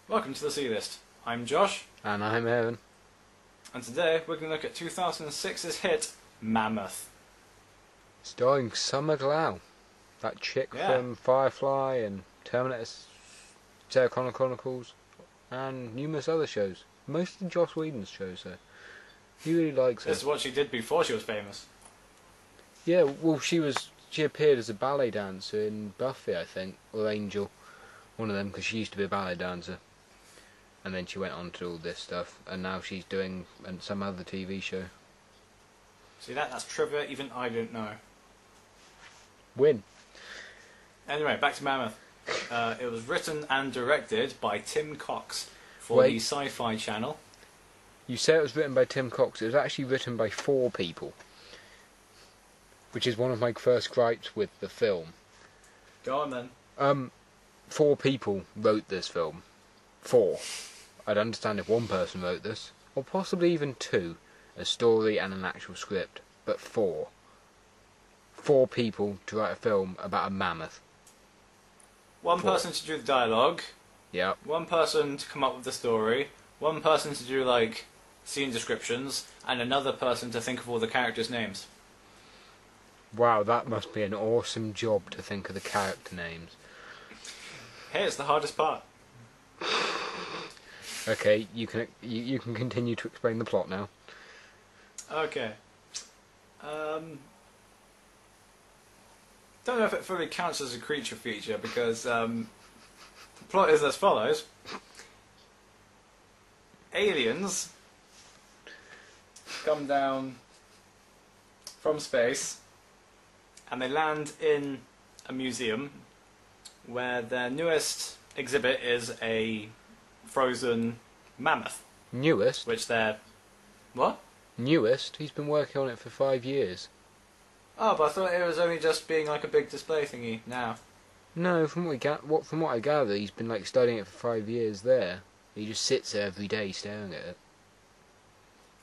Welcome to the C List. I'm Josh, And I'm Aaron. and today we're going to look at 2006's hit Mammoth. Starring Summer Glau, that chick from Firefly and Terminator, Sarah Connor Chronicles, and numerous other shows. Most of Joss Whedon's shows, though. He really likes her. This is what she did before she was famous. Yeah, well, she appeared as a ballet dancer in Buffy, I think, or Angel, one of them, because she used to be a ballet dancer. And then she went on to all this stuff, and now she's doing some other TV show. See, that's trivia even I didn't know. Win. Anyway, back to Mammoth. It was written and directed by Tim Cox for the Sci-Fi Channel. You say it was written by Tim Cox. It was actually written by 4 people, which is one of my first gripes with the film. Go on then. 4 people wrote this film. 4. I'd understand if one person wrote this, or possibly even 2, a story and an actual script, but 4. 4 people to write a film about a mammoth. One person to do the dialogue. Yeah. One person to come up with the story. One person to do, like, scene descriptions. And another person to think of all the characters' names. Wow, that must be an awesome job to think of the character names. Hey, it's the hardest part. Okay, you can continue to explain the plot now. Okay. Don't know if it fully counts as a creature feature because the plot is as follows. Aliens come down from space and they land in a museum where their newest exhibit is a frozen mammoth. Newest? Which they're... What? Newest? He's been working on it for 5 years. Oh, but I thought it was only just being like a big display thingy now. No, from what I gather, he's been like studying it for 5 years there. He just sits there every day staring at it.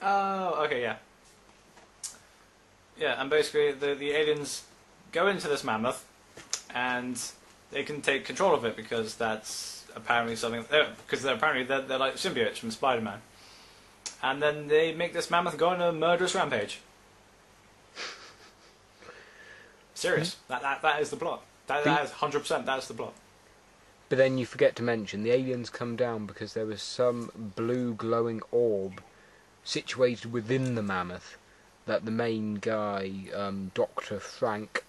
Oh, okay, yeah. Yeah, and basically the aliens go into this mammoth and they can take control of it because that's apparently something... Because they're like symbiotes from Spider-Man. And then they make this mammoth go on a murderous rampage. Serious. That is the plot. That is 100%, that's the plot. But then you forget to mention, the aliens come down because there was some blue glowing orb situated within the mammoth that the main guy, Dr. Frank,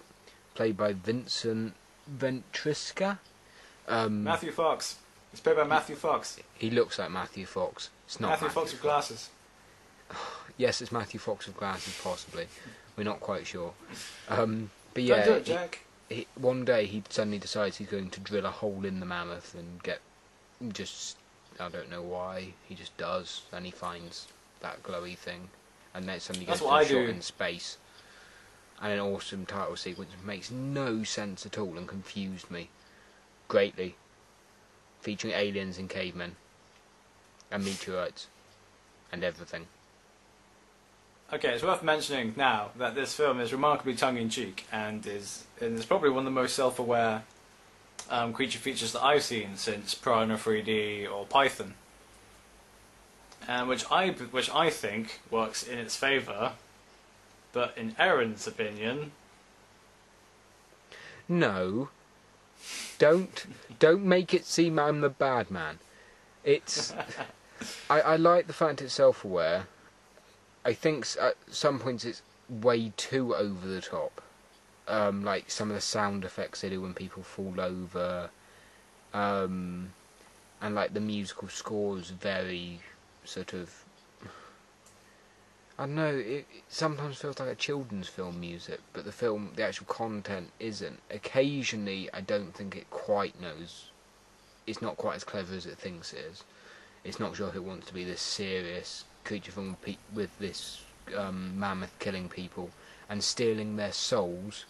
played by Vincent Ventrisca. Matthew Fox. It's played by Matthew Fox. He looks like Matthew Fox. It's not Matthew Fox with glasses. Yes, it's Matthew Fox with glasses, possibly. We're not quite sure. But yeah, Don't do it, Jack. One day he suddenly decides he's going to drill a hole in the mammoth and I don't know why, he just does, and he finds that glowy thing, and then it suddenly goes to a shot in space, and an awesome title sequence which makes no sense at all and confused me greatly, featuring aliens and cavemen, and meteorites, and everything. Okay, it's worth mentioning now that this film is remarkably tongue-in-cheek and is probably one of the most self-aware creature features that I've seen since Piranha 3D or Python, and which I think works in its favour, but in Aaron's opinion, no, don't make it seem I'm the bad man. It's I like the fact it's self-aware. I think at some points it's way too over the top. Like some of the sound effects they do when people fall over, and like the musical score is very sort of... I don't know, it sometimes feels like a children's film music, but the actual content isn't. Occasionally I don't think it quite knows. It's not quite as clever as it thinks it is. It's not sure if it wants to be this serious creature film with this mammoth killing people and stealing their souls.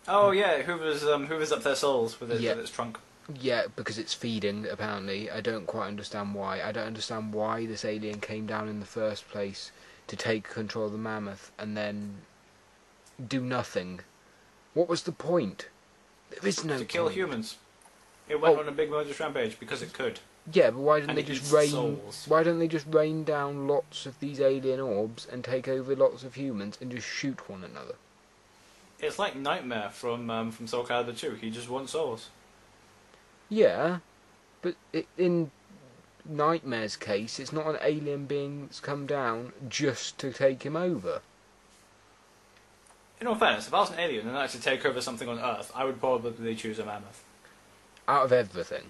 Oh yeah, hoovers up their souls with its trunk. Yeah, because it's feeding, apparently. I don't quite understand why. I don't understand why this alien came down in the first place to take control of the mammoth and then do nothing. What was the point? There is no point. To kill humans. It went on a big murderous rampage because it could. Yeah, but why didn't And they it just eats rain? souls. Why don't they just rain down lots of these alien orbs and take over lots of humans and just shoot one another? It's like Nightmare from Soul Calibur 2. He just wants souls. Yeah, but in Nightmare's case, it's not an alien being that's come down just to take him over. In all fairness, if I was an alien and I had to take over something on Earth, I would probably choose a mammoth. Out of everything.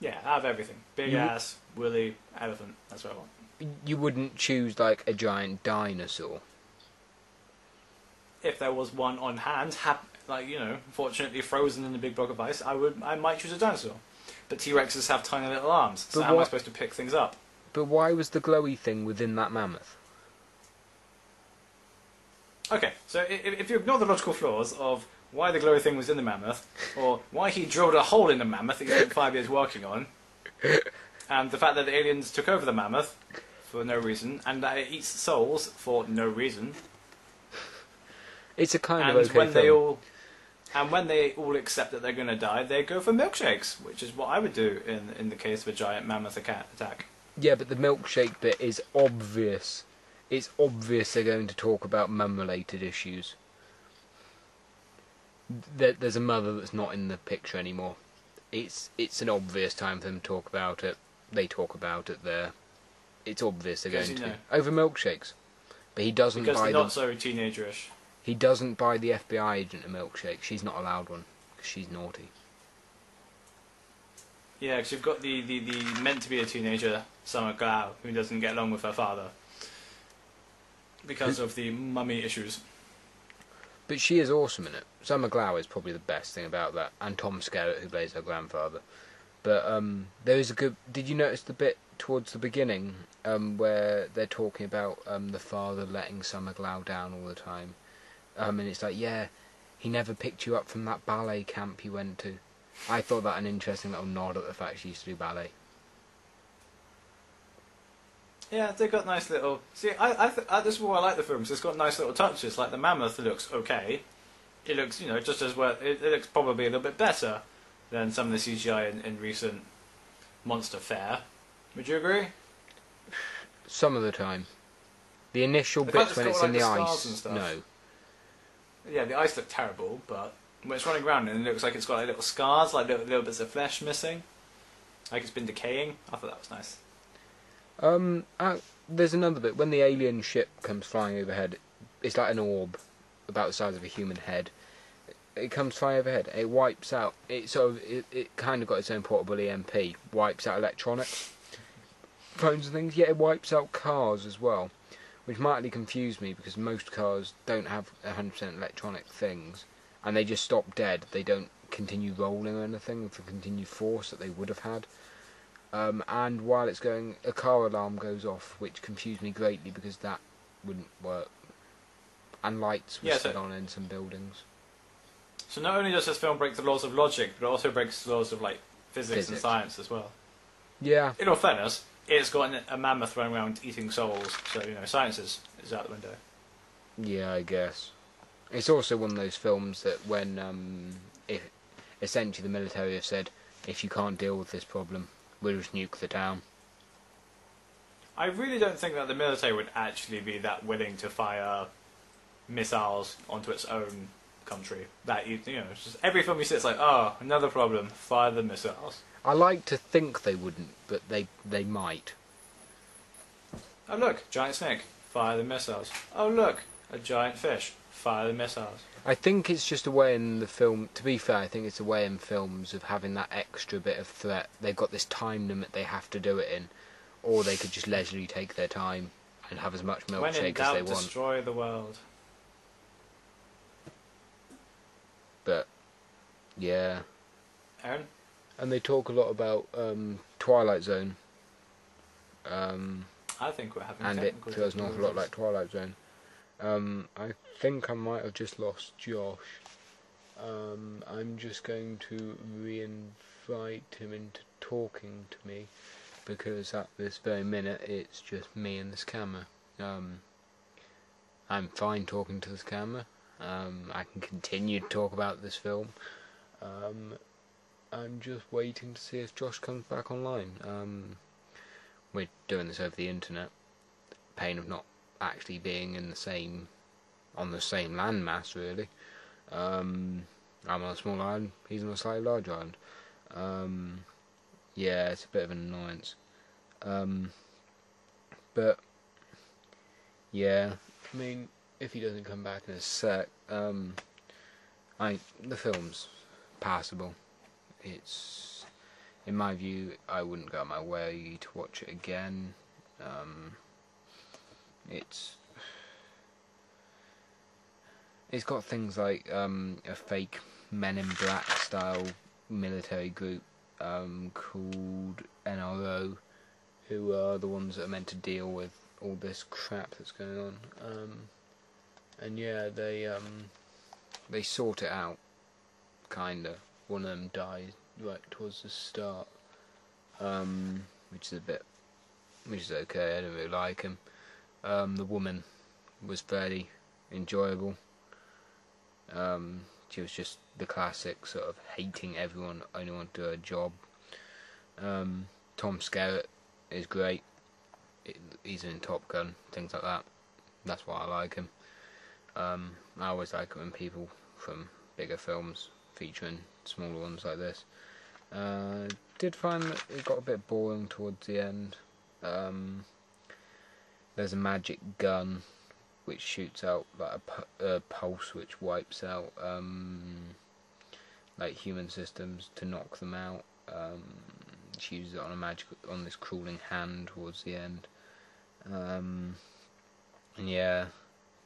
Yeah, out of everything. Big ass, woolly, elephant. That's what I want. You wouldn't choose like a giant dinosaur. If there was one on hand, fortunately frozen in a big block of ice, I might choose a dinosaur. But T-Rexes have tiny little arms, so how am I supposed to pick things up? But why was the glowy thing within that mammoth? Okay, so if you ignore the logical flaws of why the glowy thing was in the mammoth, or why he drilled a hole in the mammoth that he spent 5 years working on, and the fact that the aliens took over the mammoth for no reason, and that it eats souls for no reason. It's a kind of okay film. And when they all accept that they're going to die, they go for milkshakes, which is what I would do in the case of a giant mammoth attack. Yeah, but the milkshake bit is obvious. It's obvious they're going to talk about mum-related issues. There's a mother that's not in the picture anymore. It's an obvious time for them to talk about it. They talk about it there. It's obvious they're going to. Over milkshakes. But he doesn't buy them. Because they're not so teenagerish. He doesn't buy the FBI agent a milkshake. She's not allowed one, because she's naughty. Yeah, because you've got the meant to be a teenager, Summer Glau, who doesn't get along with her father. Because of the mummy issues. But she is awesome in it. Summer Glau is probably the best thing about that. And Tom Skerritt, who plays her grandfather. But there is a good... Did you notice the bit towards the beginning where they're talking about the father letting Summer Glau down all the time? And it's like, yeah, he never picked you up from that ballet camp you went to. I thought that an interesting little nod at the fact she used to do ballet. Yeah, they've got nice little... See, this is why I like the films. It's got nice little touches. Like the mammoth looks okay. It looks, just as well... It looks probably a little bit better than some of the CGI in recent monster fare. Would you agree? Some of the time. The initial bits when it's in the ice, no. Yeah, the ice looked terrible, but when it's running around and it looks like it's got like little scars, like little bits of flesh missing. Like it's been decaying. I thought that was nice. There's another bit. When the alien ship comes flying overhead, it's like an orb about the size of a human head. It comes flying overhead. It wipes out. It kind of got its own portable EMP. Wipes out electronics, phones and things. Yeah, it wipes out cars as well, which mightly confused me because most cars don't have 100% electronic things, and they just stop dead. They don't continue rolling or anything with the continued force that they would have had. And while it's going, a car alarm goes off, which confused me greatly because that wouldn't work. And lights were still on in some buildings. So not only does this film break the laws of logic, but it also breaks the laws of physics and science as well. Yeah. In all fairness, it's got a mammoth running around eating souls, so science is out the window. Yeah, I guess. It's also one of those films that when if essentially the military have said, if you can't deal with this problem, we'll just nuke the town. I really don't think that the military would actually be that willing to fire missiles onto its own country. That it's just every film you see, it's like, oh, another problem, fire the missiles. I like to think they wouldn't, but they might. Oh look, giant snake, fire the missiles. Oh look, a giant fish, fire the missiles. I think it's just a way in the film, to be fair, I think it's a way in films of having that extra bit of threat. They've got this time limit they have to do it in, or they could just leisurely take their time and have as much milkshake as they want. Destroy the world. But, yeah. Aaron? And they talk a lot about Twilight Zone. I think we're having and it feels an awful lot like Twilight Zone. I think I might have just lost Josh. I'm just going to re-invite him into talking to me, because at this very minute it's just me and this camera. I'm fine talking to this camera. I can continue to talk about this film. I'm just waiting to see if Josh comes back online. We're doing this over the internet. Pain of not actually being in the same landmass, really. I'm on a small island. He's on a slightly larger island. Yeah, it's a bit of an annoyance. But yeah, I mean, if he doesn't come back in a sec, the film's passable. It's, in my view, I wouldn't go out my way to watch it again. It's got things like a fake Men in Black style military group called NRO, who are the ones that are meant to deal with all this crap that's going on. And yeah, they sort it out, kinda. One of them died right towards the start, which is okay. I don't really like him. The woman was fairly enjoyable. She was just the classic sort of hating everyone, only want to do her job. Tom Skerritt is great. He's in Top Gun, things like that. That's why I like him. I always like it when people from bigger films featuring smaller ones like this. Did find that it got a bit boring towards the end. There's a magic gun which shoots out like a pulse which wipes out like human systems to knock them out. She uses it on this crawling hand towards the end. And yeah,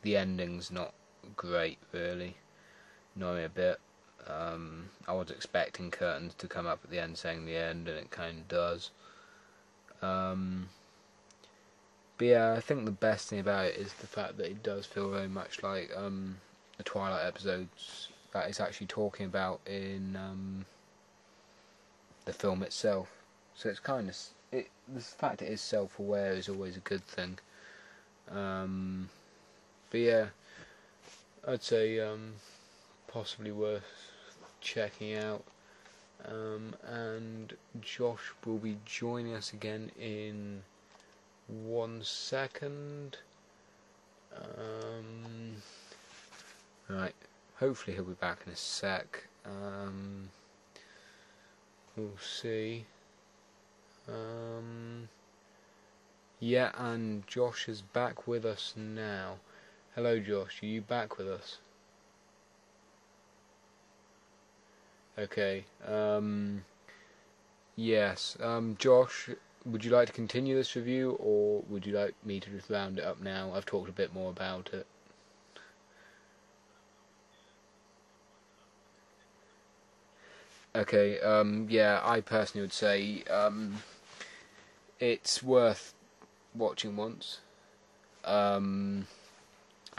the ending's not great really. Annoyed me a bit. I was expecting curtains to come up at the end saying the end, and it kind of does. But yeah, I think the best thing about it is the fact that it does feel very much like the Twilight episodes that it's actually talking about in the film itself. So it's kind of the fact it is self-aware is always a good thing. But yeah, I'd say possibly worth checking out. And Josh will be joining us again in 1 second. Right, hopefully he'll be back in a sec. We'll see. Yeah, and Josh is back with us now. Hello Josh, are you back with us? Okay, yes, Josh, would you like to continue this review, or would you like me to just round it up now? I've talked a bit more about it. Okay, yeah, I personally would say it's worth watching once. I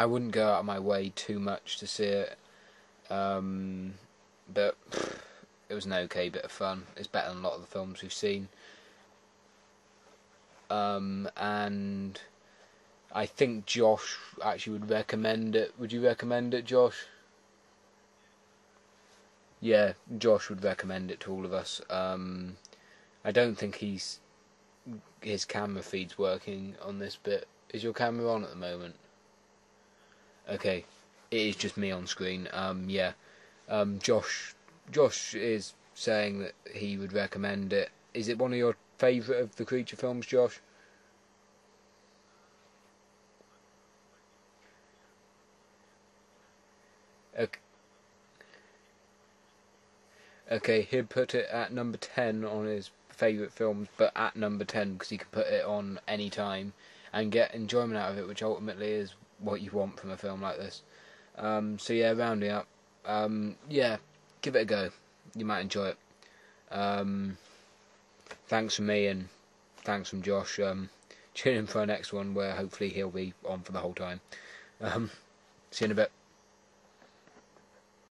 wouldn't go out of my way too much to see it, but it was an okay bit of fun. It's better than a lot of the films we've seen. And I think Josh actually would recommend it. Would you recommend it, Josh? Yeah, Josh would recommend it to all of us. I don't think his camera feed's working on this bit. Is your camera on at the moment? Okay, it is just me on screen. Yeah, Josh is saying that he would recommend it. Is it one of your favourite of the creature films, Josh? Okay. Okay, he'd put it at number 10 on his favourite films, but at number 10 because he can put it on any time and get enjoyment out of it, which ultimately is what you want from a film like this. So yeah, rounding up, yeah, give it a go. You might enjoy it. Thanks from me and thanks from Josh. Tune in for our next one where hopefully he'll be on for the whole time. See you in a bit.